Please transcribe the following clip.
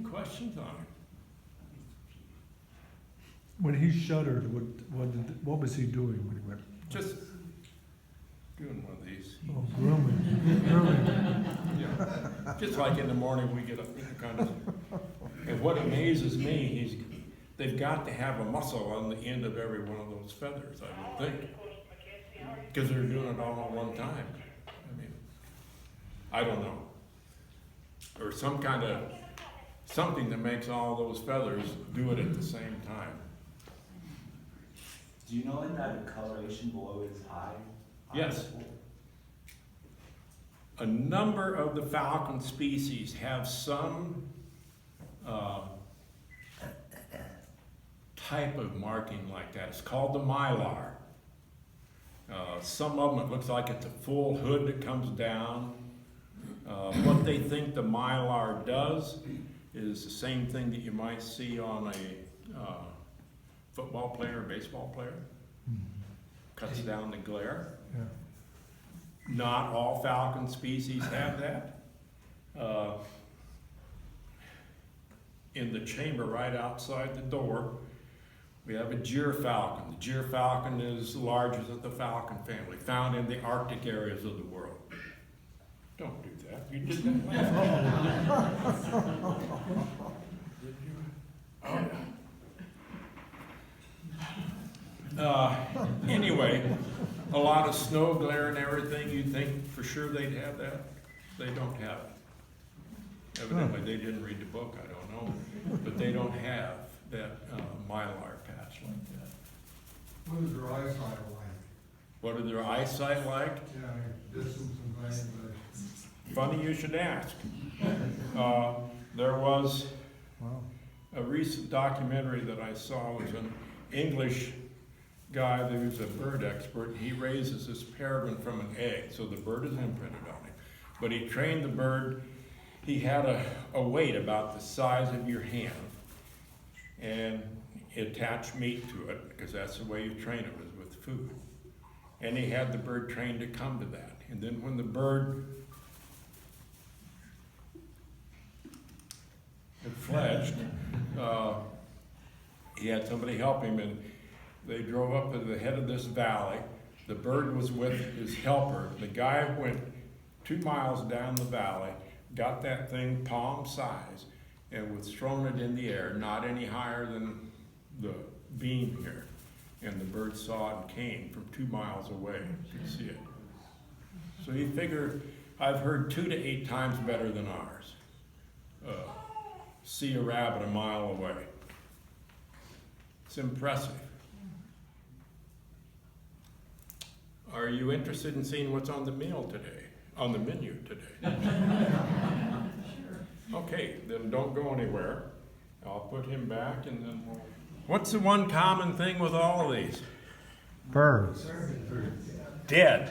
questions on it? When he shuddered, what was he doing when he went? Just doing one of these. Oh, grooming. Yeah. Just like in the morning, we get a kind of, and what amazes me, they've got to have a muscle on the end of every one of those feathers, I would think. Because they're doing it all at one time. I mean, I don't know. Or some kind of, something that makes all those feathers do it at the same time. Do you know that the coloration below is high? Yes. A number of the falcon species have some type of marking like that. It's called the mylar. Some of them, it looks like it's a full hood that comes down. What they think the mylar does is the same thing that you might see on a football player, baseball player. Cuts down the glare. Yeah. Not all falcon species have that. In the chamber right outside the door, we have a gyrfalcon. The gyrfalcon is the largest of the falcon family, found in the Arctic areas of the world. Don't do that. You did that last time. Did you? Anyway, a lot of snow glare and everything, you'd think for sure they'd have that. They don't have it. Evidently, they didn't read the book, I don't know. But they don't have that mylar patch like that. What is their eyesight like? What are their eyesight like? Yeah, distance and things, but Funny you should ask. There was Wow. a recent documentary that I saw. Was an English guy who's a bird expert. He raises this peregrine from an egg, so the bird is imprinted on it. But he trained the bird. He had a weight about the size of your hand, and he attached meat to it because that's the way you train it, was with food. And he had the bird trained to come to that. And then when the bird had fledged, he had somebody help him, and they drove up to the head of this valley. The bird was with his helper. The guy went 2 miles down the valley, got that thing palm size, and was throwing it in the air, not any higher than the beam here. And the bird saw it and came from 2 miles away. You could see it. So you figure, I've heard 2 to 8 times better than ours. See a rabbit a mile away. It's impressive. Are you interested in seeing what's on the meal today? On the menu today? Okay, then don't go anywhere. I'll put him back and then we'll... What's the one common thing with all of these? Birds. Dead.